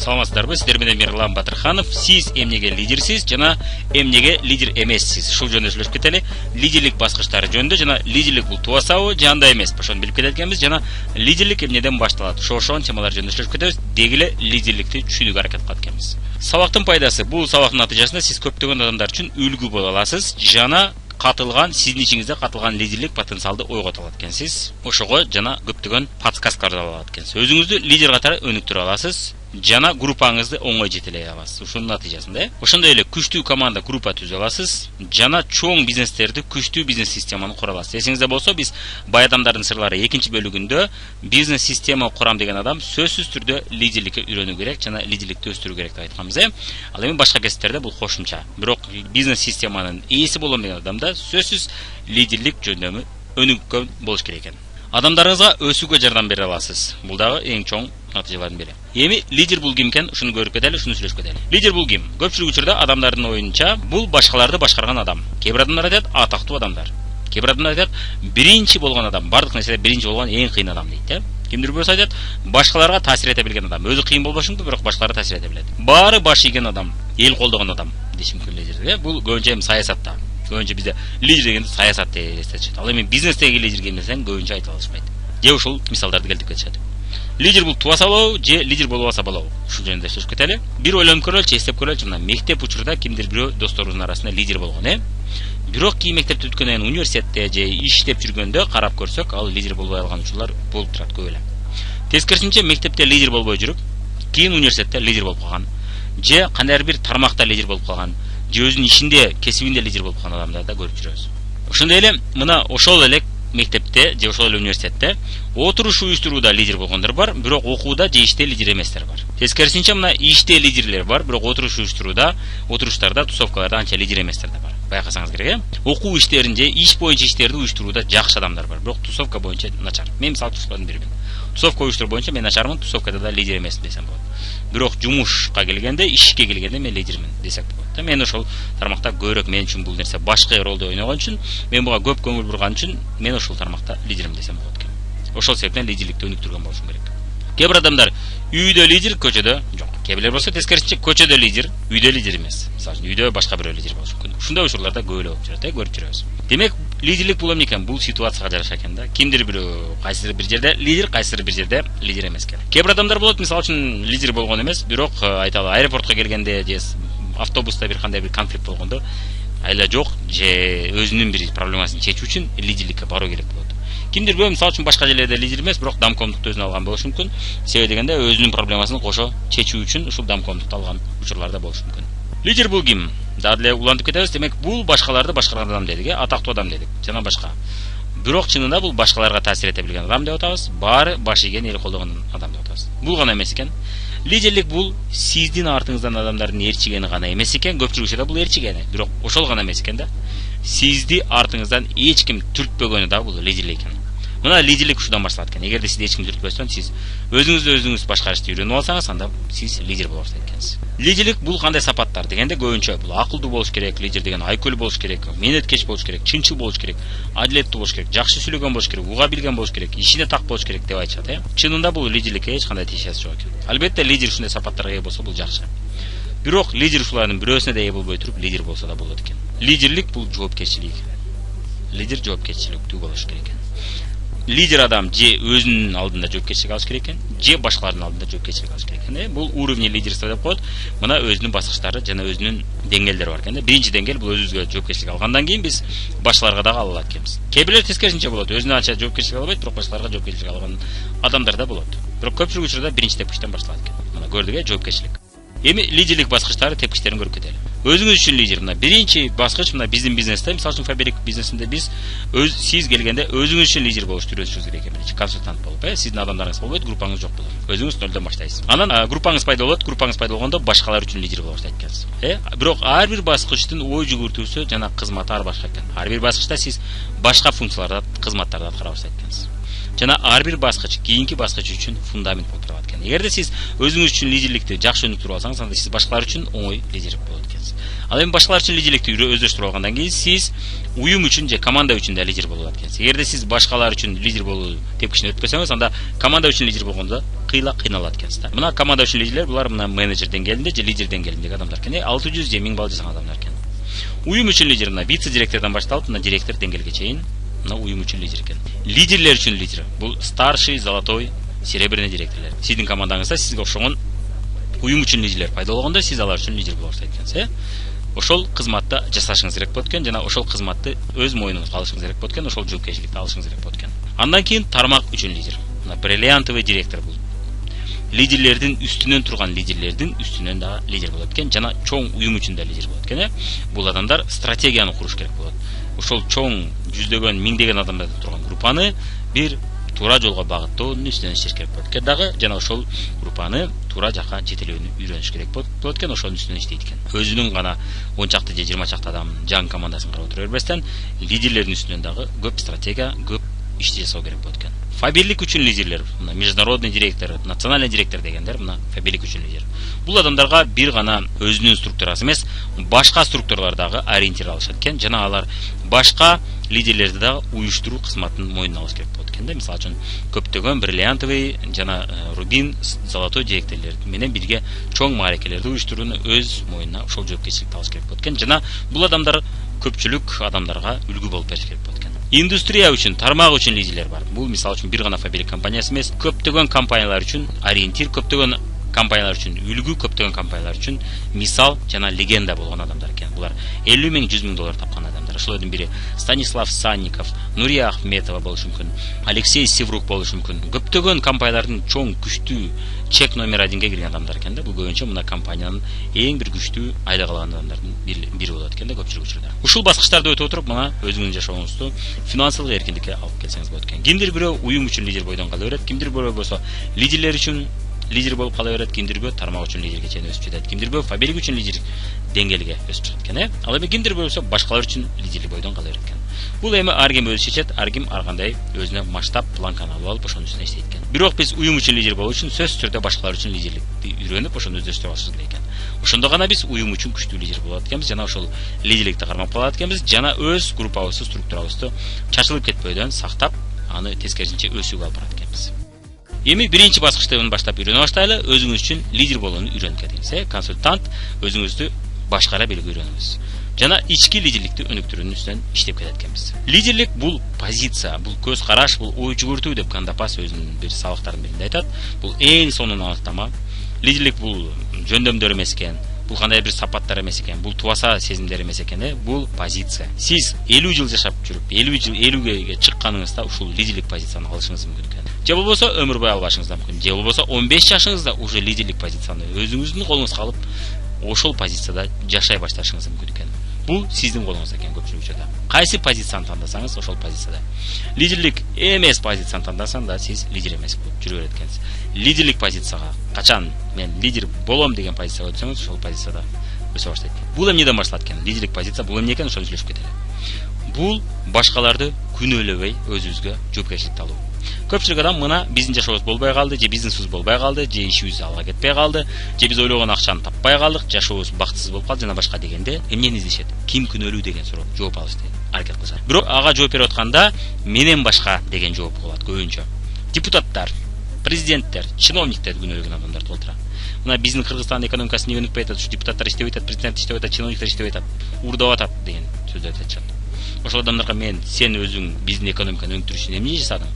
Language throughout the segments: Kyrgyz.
Саламатсыздарбы, сиздер менен Мирлан Батырханов. Сиз эмнеге лидерсиз жана эмнеге лидер эмессиз? Ушул жөнүндө сүйлөшүп кетели. Лидерлик баскычтары жөнүндө жана лидерлик бул тубасабы, жанда эмес, ошону билип кетет экенбиз жана лидерлик эмнеден башталат? Ошол темалар жөнүндө сүйлөшүп кетебиз. Дегиле лидерликти түшүнүүгө аракет кылат экенбиз. Сабактын пайдасы. Бул сабактын натыйжасында сиз көптөгөн адамдар үчүн үлгү боло аласыз жана сиздин ичиңизде катылган лидерлик потенциалды ойгото алат экенсиз. Ошого жана көптөгөн подсказкаларды ала алат экенсиз. Өзүңүздү лидер катары өнүктүрө аласыз жана группаңызды оңой жетелей аласыз. Ушунун натыйжасында ошондой эле күчтүү команда группа түзө аласыз жана чоң бизнестерди күчтүү бизнес системаны кура аласыз. Эсиңизде болсо, биз бай адамдардын сырлары экинчи бөлүгүндө бизнес система курам деген адам сөзсүз түрдө лидерликке үйрөнүү керек жана лидерликти өстүрүү керек деп айтканбыз. Ал эми башка кесиптерде бул кошумча. Бирок бизнес системанын ээси болом деген адамда сөзсүз лидерлик жөндөмү өнүккөн болуш керек экен. Адамдарыңызга өсүүгө жардам бере аласыз. Бул дагы эң чоң натыйжалардын бири. Эми лидер бул ким экен? Ушуну көрүп кетели, ушуну сүйлөшүп кетели. Лидер бул ким? Көпчүлүк учурда адамдардын оюнча бул башкаларды башкарган адам. Кээ бир адамдар айтат, атактуу адамдар. Кээ бир адамдар айтат, биринчи болгон адам, бардык нерседе биринчи болгон эң кыйын адам дейт, Кимдир бирөөсү айтат, башкаларга таасир эте билген адам. Өзү кыйын болбошу мүмкүн, бирок башкаларга таасир эте билет. Баары баш ийген адам, эл колдогон адам деш мүмкүн лидер. Бул көбүнчө саясатта. Көбүнчө бизде лидер дегенде саясат эстетишет. Ал эми бизнестеги лидер келсең көбүнчө айта алышпайт. Же ушул мисалдарды келтирип кетишет. Лидер бул тубаса болобу, же лидер болбаса болобу? Ушул жөнүндө сүйлөшүп кетели. Бир ойлонуп көрөлүчү, эстеп көрөлүчү, мына мектеп учурда кимдир бирөө досторубуздун арасында лидер болгон, Бирок кийин мектепти бүткөндөн кийин университетте же иштеп жүргөндө карап көрсөк, ал лидер болбой алган учурлар болуп турат көп эле. Тескерисинче мектепте лидер болбой жүрүп, кийин университетте лидер болуп калган, же кандайдыр бир тармакта лидер болуп калган, же өзүнүн ишинде, кесибинде лидер болуп калган адамдарды да көрүп жүрөбүз. Ошондой эле мына ошол эле мектепте же ошол эле университетте отуруш уюштурууда лидер болгондор бар, бирок окууда же иште лидер эместер бар. Тескерисинче мына иште лидерлер бар, бирок отуруш уюштурууда, отуруштарда, тусовкаларда анча лидер эместер да бар. Байкасаңыз керек, Окуу иштерин же иш боюнча иштерди уюштурууда жакшы адамдар бар, бирок тусовка боюнча начар. Мен мисалы тусовкадын бирмин. Тусовка уюштуруу боюнча мен начармын, тусовкада да лидер эмесмин десем болот. Бирок жумушка келгенде, ишке келгенде мен лидермин десек болот. Мен ошол тармакта көбүрөөк мен үчүн бул нерсе башкы ролду ойногон үчүн, мен буга көп көңүл бурган үчүн мен ошол тармакта лидермин десем болот экен. Ошол себептен лидерликти өнүктүргөн болушум керек. Кээ бир адамдар үйдө лидер, көчөдө жок. Кээ бирлер болсо тескерисинче көчөдө лидер, үйдө лидер эмес. Мисалы үчүн үйдө башка бирөө лидер болушу мүмкүн. Ушундай учурларда көп эле болуп жүрөт, көрүп жүрөбүз. Демек, лидерлик бул эмне экен? Бул ситуацияга жараша экен да. Кимдир бирөө кайсыдыр бир жерде лидер, кайсыдыр бир жерде лидер эмес экен. Кээ бир адамдар болот, мисалы үчүн лидер болгон эмес, бирок айталы аэропортко келгенде же автобуста бир кандай бир конфликт болгондо айла жок же өзүнүн бир проблемасын чечүү үчүн лидерликке баруу керек болот. Кимдир бирөө мисалы үчүн башка жерлерде лидер эмес, бирок домкомдукту өзүнө алган болушу мүмкүн. Себеби дегенде өзүнүн проблемасын кошо чечүү үчүн ушул домкомдукту алган учурларда болушу мүмкүн. Лидер бул ким? Дагы эле улантып кетебиз. Демек, бул башкаларды башкарган адам дедик, атактуу адам дедик, жана башка. Бирок чынында бул башкаларга таасир эте билген адам деп атабыз. Баары баш ийген, эл колдогон адам деп атабыз. Бул гана эмес экен. Лидерлик бул сиздин артыңыздан адамдардын ээрчигени гана эмес экен. Көпчүлүк учурда бул ээрчигени, бирок ошол гана эмес экен да. Сизди артыңыздан эч ким түртпөгөнү да бул лидерлик экен. Мына лидерлик ушудан башталат экен. Эгерде сизди эч ким түртпөстөн, сиз өзүңүз башкарышты үйрөнүп алсаңыз, анда сиз лидер боло баштайт экенсиз. Лидерлик бул кандай сапаттар дегенде көбүнчө бул акылдуу болуш керек, лидер деген айкөлүү болуш керек, мээнеткеч болуш керек, чынчыл болуш керек, адилеттүү болуш керек, жакшы сүйлөгөн болуш керек, уга билген болуш керек, ишине так болуш керек деп айтышат, Чынында бул лидерликке эч кандай тиешеси жок экен. Албетте лидер ушундай сапаттарга ээ болсо бул жакшы. Бирок лидер ушулардын бирөөсүнө да ээ болбой туруп лидер болсо да болот экен. Лидерлик бул жоопкерчилик. Лидер жоопкерчиликтүү болуш керек экен. Лидер адам же өзүнүн алдында жоопкерчилик алыш керек экен, же башкалардын алдында жоопкерчилик алыш керек экен. Бул уровень лидерства деп коет. Мына өзүнүн баскычтары жана өзүнүн деңгээлдери бар экен. Биринчи деңгээл бул өзүбүзгө жоопкерчилик алгандан кийин биз башкаларга дагы ала алат экенбиз. Кээ бирлер тескерисинче болот. Өзүнө анча жоопкерчилик албайт, бирок башкаларга жоопкерчилик алган адамдар да болот. Бирок көпчүлүк учурда биринчи тепкичтен башталат экен. Мына көрдүк, жоопкерчилик. Эми лидерлик баскычтары, тепкичтерин көрүп кетели. Өзүңүз үчүн лидер. Мына биринчи баскыч, мына биздин бизнесте, мисалы үчүн фабрик бизнесинде биз сиз келгенде өзүңүз үчүн лидер болушту үйрөнүшүңүз керек экен. Биринчи консультант болуп, сиздин адамдарыңыз болбойт, группаңыз жок болот. Өзүңүз нөлдөн баштайсыз. Анан группаңыз пайда болот, группаңыз пайда болгондо башкалар үчүн лидер боло баштайт экенсиз. Бирок ар бир баскычтын ой жүгүртүүсү жана кызматы ар башка экен. Ар бир баскычта сиз башка функцияларда, кызматтарды аткара баштайт экенсиз. жана ар бир баскыч кийинки баскыч үчүн фундамент болуп турат экен. Эгерде сиз өзүңүз үчүн лидерликти жакшы өнүктүрүп алсаңыз, анда сиз башкалар үчүн оңой лидер болот экенсиз. Ал эми башкалар үчүн лидерликти өздөштүрүп алгандан кийин сиз уюм үчүн же команда үчүн да лидер боло алат экенсиз. Эгерде сиз башкалар үчүн лидер болуу тепкичине өткөсөңүз, анда команда үчүн лидер болгондо кыйналат экенсиз да. Мына команда үчүн лидерлер булар мына менеджер деңгээлинде же лидер деңгээлиндеги адамдар экен. 600 же 1000 балл жасаган адамдар экен. Уюм үчүн лидер мына вице директордон башталып, мына директор деңгээлге чейин мына уюм үчүн лидер экен. Лидерлер үчүн лидер бул старший, золотой, серебряный директорлор. Сиздин командаңызда сизге окшогон уюм үчүн лидерлер пайда болгондо сиз алар үчүн лидер боло баштайт экенсиз. Ошол кызматты жасашыңыз керек болот экен, жана ошол кызматты өз мойнуңузга алышыңыз керек болот экен, ошол жоопкерчиликти алышыңыз керек болот экен. Андан кийин тармак үчүн лидер. Мына бриллиантовый директор бул. Лидерлердин үстүнөн турган лидерлердин үстүнөн да лидер болот экен, жана чоң уюм үчүн да лидер болот экен. Бул адамдар стратегияны куруш керек болот. Ошол чоң жүздөгөн, миңдеген адамдардан турган группаны бир туура жолго багыттоонун үстүнөн иштеш керек болот экен дагы, жана ошол группаны туура жакка жетелөөнү үйрөнүш керек болот экен, ошонун үстүнөн иштейт экен. Өзүнүн гана 10 чакты же 20 чакты адамдын жаңы командасын карап отура бербестен, лидерлердин үстүнөн дагы көп стратегия, көп ишти жасоо керек болот экен. Фаберлик үчүн лидерлер, мына международный директор, национальный директор дегендер мына фаберлик үчүн лидер. Бул адамдарга бир гана өзүнүн структурасы эмес, башка структуралардагы ориентир алышат экен, жана алар башка лидерлерди дагы уюштуруу кызматын мойнуна алыш керек болот экен да. Мисалы үчүн көптөгөн бриллиантовый жана рубин, золотой директорлор менен бирге чоң мааракелерди уюштурууну өз мойнуна ошол жоопкерчиликти алыш керек болот экен, жана бул адамдар көпчүлүк адамдарга үлгү болуп бериш керек болот экен. Индустрия үчүн, тармак үчүн лидерлер бар. Бул мисалы үчүн бир гана фаберлик компаниясы эмес, көптөгөн компаниялар үчүн ориентир, көптөгөн компаниялар үчүн үлгү, көптөгөн компаниялар үчүн мисал жана легенда болгон адамдар экен. Булар 50 миң, 100 миң доллар тапкан адамдар. Ошолордун бири Станислав Санников, Нурия Ахметова болушу мүмкүн, Алексей Севрук болушу мүмкүн. Көптөгөн компаниялардын чоң, күчтүү чек номер 1-ге кирген адамдар экен да. Бул көбүнчө мына компаниянын эң бир күчтүү айда калган адамдардын бири болот экен да көпчүлүк учурда. Ушул баскычтарды өтүп отуруп, мына өзүңүздүн жашооңузду финансылык эркиндикке алып келсеңиз болот экен. Кимдир бирөө уюм үчүн лидер бойдон кала берет, кимдир бирөө болсо лидерлер үчүн лидер болуп кала берет, кимдир бирөө тармак үчүн лидерге чейин өсүп жетет, кимдир бирөө фаберлик үчүн лидер деңгээлге өсүп чыгат экен. Ал эми кимдир бирөө болсо башкалар үчүн лидерлик бойдон кала берет экен. Бул эми ар ким өзү чечет, ар ким ар кандай өзүнө масштаб планканы алып алып ошонун үстүнө иштейт экен. Бирок биз уюм үчүн лидер болуу үчүн сөзсүз түрдө башкалар үчүн лидерликти үйрөнүп, ошону өздөштүрүп алышыбыз керек экен. Ошондо гана биз уюм үчүн күчтүү лидер болот экенбиз, жана ошол лидерликти кармап калат экенбиз, жана өз группабызды, структурабызды чачылып кетпөйдөн сактап, аны тескерисинче өсүүгө алып барат экенбиз. Эми биринчи баскычтан баштап үйрөнө баштайлы, өзүңүз үчүн лидер болууну үйрөнүп кетиңиз. Консультант өзүңүздү башкара билүүгө үйрөнүңүз. Жана ички лидерликти өнүктүрүүнүн үстүнөн иштеп кетет экенбиз. Лидерлик бул позиция, бул көз караш, бул ой жүгүртүү деп Гандапас өзүнүн бир сабактарынын биринде айтат. Бул эң сонун аныктама. Лидерлик бул жөндөмдөр эмес экен, бул кандай бир сапаттар эмес экен, бул тубаса сезимдер эмес экен, бул позиция. Сиз 50 жыл жашап жүрүп, 50 чыкканыңызда ушул лидерлик позицияны алышыңыз мүмкүн экен. Же болбосо өмүр бою албашыңыз да мүмкүн. Же болбосо 15 жашыңызда уже лидерлик позицияны өзүңүздүн колуңузга алып, ошол позицияда жашай башташыңыз мүмкүн экен. Бул сиздин колуңузда экен көпчүлүк учурда. Кайсы позицияны тандасаңыз, ошол позицияда. Лидерлик эмес позицияны тандасаң да сиз лидер эмес болуп жүрө берет экенсиз. Лидерлик позицияга качан мен лидер болом деген позицияга өтсөңүз, ошол позицияда өсө баштайт. Бул эмнеден башталат экен? Лидерлик позиция бул эмне экен, ошону сүйлөшүп кетели. Бул башкаларды күнөөлөбөй өзүбүзгө жоопкерчиликти алуу. Көпчүлүк адам мына биздин жашообуз болбой калды, же бизнесибиз болбой калды, же ишибиз алга кетпей калды, же биз ойлогон акчаны таппай калдык, жашообуз бактысыз болуп калды жана башка дегенде эмнени издешет? Ким күнөөлүү деген суроо жооп алышты аракет кылышат. Бирок ага жооп берип атканда менен башка деген жооп болот көбүнчө. Депутаттар, президенттер, чиновниктер күнөөлөгөн адамдар толтура. Мына биздин Кыргызстандын экономикасы эмне өнүкпөй атат, ушу депутаттар иштебей атат, президент иштебей атат, чиновниктер иштебей атат, уурдап атат деген сөздөрдү айтышат. Ошол адамдарга мен сен өзүң биздин экономиканы өнүктүрүш үчүн эмне жасадың?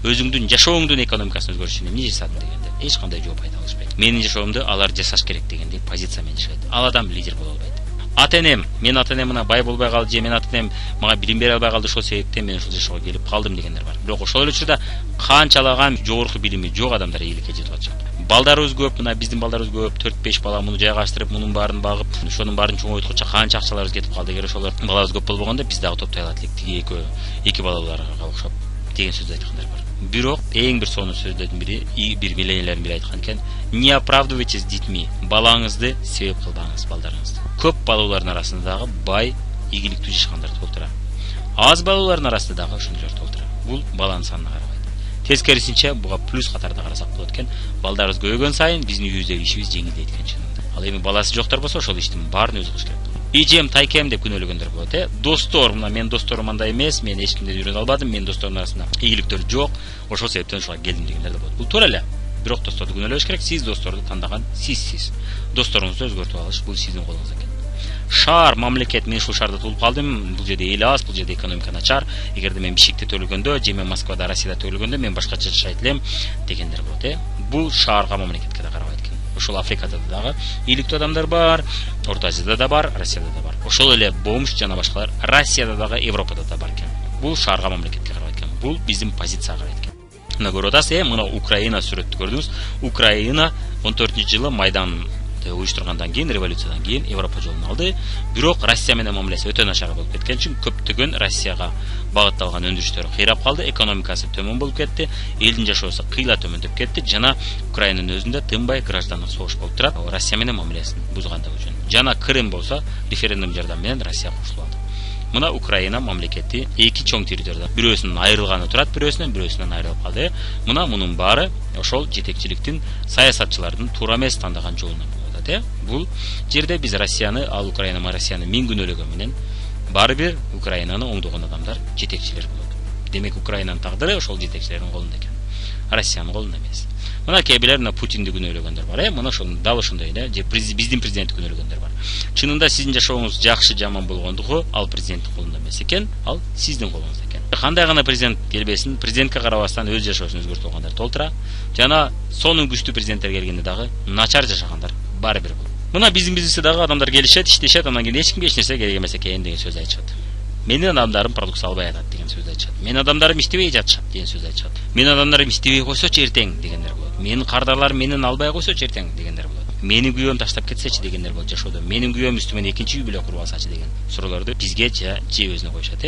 Өзүңдүн жашооңдун экономикасын өзгөртүш үчүн эмне жасадың дегенде эч кандай жооп айта алышпайт. Менин жашоомду алар жасаш керек дегендей позиция менен жашайт. Ал адам лидер боло албайт. Ата-энем, мен ата-энем мына бай болбой калды, же мен ата-энем мага билим бере албай калды, ошол себептен мен ушул жашоого келип калдым дегендер бар. Бирок ошол эле учурда канчалаган жогорку билими жок адамдар ийгиликке жетип атышат. Балдарыбыз көп, мына биздин балдарыбыз көп, 4-5 бала муну жайгаштырып, мунун баарын багып, ошонун баарын чоңойткуча канча акчаларыбыз кетип калды. Эгер ошолор балабыз көп болбогондо биз дагы топтой алат элек, тиги эки балаларга окшоп деген сөз айткандар бар. Бирок эң бир сонун сөздөрдүн бири, бир миллионерлердин бири айткан экен: "Не оправдывайтесь с детьми, балаңызды себеп кылбаңыз, балдарыңызды." Көп балалардын арасында дагы бай, ийгиликтүү жашагандар толтура. Аз балалардын арасында дагы ошондойлор толтура. Бул баланын санына карабайт. Тескерисинче буга плюс катарда карасак болот экен. Балдарыбыз көбөйгөн сайын биздин үйүбүздөгү ишибиз жеңилдейт экен чынында. Ал эми баласы жоктор болсо ошол иштин баарын өзү кылыш керек. Ижем тайкем деп күнөөлөгөндөр болот. Достор, мына менин досторум андай эмес, мен эч кимден үйрөнө албадым, менин досторумдун арасында ийгиликтөр жок. Ошол себептен ушуга келдим дегендер да болот. Бул туура эле. Бирок досторду күнөөлөш керек. Сиз досторду тандаган сизсиз. Досторуңузду өзгөртүп алыш бул сиздин колуңузда экен. Шаар, мамлекет, мен ушул шаарда туулуп калдым. Бул жерде эл аз, бул жерде экономика начар. Эгерде мен Бишкекте төлөгөндө, же мен Москвада, Россияда төлөгөндө мен башкача жашайт элем дегендер болот. Бул шаарга, мамлекетке да карабайт экен. Ошол Африкада дагы ийгиликтүү адамдар бар, Орто Азияда да бар, Россияда да бар. Ошол эле бомж жана башкалар Россияда дагы, Европада да бар экен. Бул шаарга, мамлекетке карабайт экен. Бул биздин позицияга карайт экен. Мына көрүп атасыз, мына Украина сүрөттү көрдүңүз. Украина 14-жылы Майдан уюштургандан кийин, революциядан кийин Европа жолун алды. Бирок Россия менен мамилеси өтө начар болуп кеткен үчүн көптөгөн Россияга багытталган өндүрүштөр кыйрап калды, экономикасы төмөн болуп кетти, элдин жашоосу кыйла төмөндөп кетти, жана Украинанын өзүндө тынбай граждандык согуш болуп турат, Россия менен мамилесин бузгандыгы үчүн. Жана Крым болсо референдум жардамы менен Россия кошулуп алды. Мына Украина мамлекети эки чоң территорияда, бирөөсүнөн айрылганы турат, бирөөсүнөн айрылып калды. Мына мунун баары ошол жетекчиликтин, саясатчылардын туура эмес тандаган жолуна болот. Бул жерде биз Россияны, ал Украина Россияны мен күнөөлөгөн менен баары бир Украинаны оңдогон адамдар жетекчилер болот. Демек Украинанын тагдыры ошол жетекчилердин колунда экен. Россиянын колунда эмес. Мына кээ билер Путинди күнөөлөгөндөр бар, мына ошону дал ошондой эле, же биздин президентти күнөөлөгөндөр бар. Чынында сиздин жашооңуз жакшы жаман болгондугу ал президенттин колунда эмес экен, ал сиздин колуңузда экен. Кандай гана президент келбесин, президентке карабастан өз жашоосун өзгөртүп алгандар толтура, жана сонун күчтүү президенттер келгенде дагы начар жашагандар баары бир болот. Мына биздин бизнесте дагы адамдар келишет, иштешет, анан кийин эч кимге эч нерсе керек эмес экен деген сөз айтышат. Менин адамдарым продукция албай атат деген сөз айтышат. Менин адамдарым иштебей жатышат деген сөз айтышат. Менин адамдарым иштебей койсочу эртең дегендер болот. Менин кардарларым менен албай койсочу эртең дегендер болот. Менин күйөөм таштап кетсечи дегендер болот жашоодо. Менин күйөөм үстүмөн экинчи үй бүлө куруп алсачы деген суроолорду бизге же өзүнө коюшат.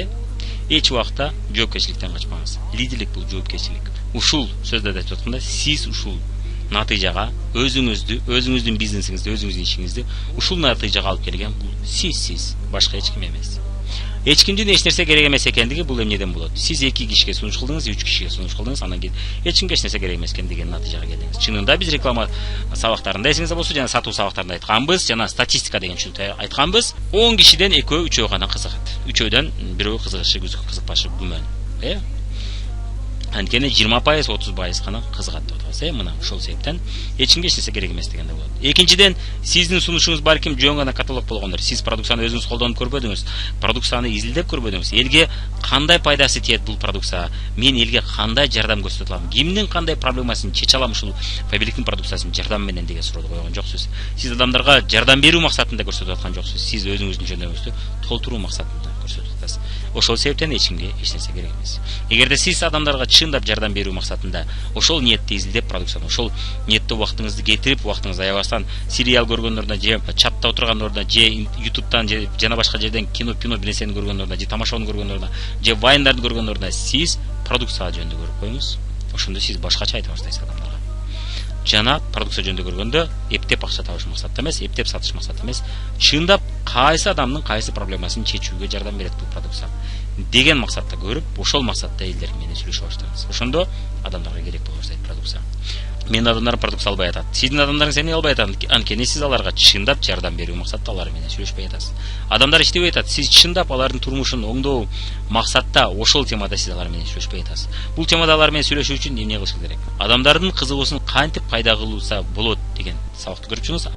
Эч убакта жоопкерчиликтен качпаңыз. Лидерлик бул жоопкерчилик. Ушул сөздөрдө айтып атканда, сиз ушул натыйжага өзүңүздүн бизнесиңизди, өзүңүздүн ишиңизди ушул натыйжага алып келген бул сиз, башка эч ким эмес. Эч кимдин эч нерсе керек эмес экендиги бул эмнеден болот? Сиз 2 кишиге сунуш кылдыңыз, 3 кишиге сунуш кылдыңыз, анан кийин эч кимге эч нерсе керек эмес экен деген натыйжага келдиңиз. Чынында биз реклама сабактарында эсиңизде болсо, жана сатуу сабактарында айтканбыз, жана статистика деген чүлтө айтканбыз. 10 кишиден 2-3 гана кызыгат. 3-дөн 1 кызыгышы, кызыкпашы күмөн. Анткени 20%, 30% гана кызыгат деп атабыз. Мына ошол себептен эч кимге эч нерсе керек эмес дегенде болот. Экинчиден, сиздин сунушуңуз балким жөн гана каталог болгондор. Сиз продукцияны өзүңүз колдонуп көрбөдүңүз, продукцияны изилдеп көрбөдүңүз. Элге кандай пайдасы тиет бул продукция? Мен элге кандай жардам көрсөтө алам? Кимдин кандай проблемасын чече алам ушул Фаберликтин продукциясын жардам менен деген суроону койгон жоксуз. Сиз адамдарга жардам берүү максатында көрсөтүп аткан жоксуз. Сиз өзүңүздүн жөндөмүздү толтуруу максатында көрсөтүп атасыз. Ошол себептен эч кимге эч нерсе керек эмес. Эгерде сиз адамдарга чындап жардам берүү максатында ошол ниетти изилдеп продукцияны, ошол ниетте убактыңызды кетирип, убактыңызды аябастан сериал көргөндөрүнө, же чатта отургандөрүнө, же YouTube'дан, же жана башка жерден кино нерсени көргөндөрүнө, же тамашаны көргөндөрүнө, же вайндарды көргөндөрүнө сиз продукция жөнүндө көрүп коюңуз. Ошондо сиз башкача айта баштайсыз адамдарга. Жана продукция жөнүндө көргөндө эптеп акча табыш максатта эмес, эптеп сатыш максатта эмес, чындап кайсы адамдын кайсы проблемасын чечүүгө жардам берет бул продукция деген максатта көрүп, ошол максатта элдер менен сүйлөшө баштаңыз. Ошондо адамдарга керек боло баштайт продукция. Менин адамдарым продукция албай атат. Сиздин адамдарыңыз эмне албай атат? Анткени сиз аларга чындап жардам берүү максатта алар менен сүйлөшпөй атасыз. Адамдар иштебей атат. Сиз чындап алардын турмушун оңдоо максатта ошол темада сиз алар менен сүйлөшпөй атасыз. Бул темада алар менен сүйлөшүү үчүн эмне кылыш керек? Адамдардын кызыгуусун кантип пайда кылууса болот деген сабакты көрүп чыгыңыз.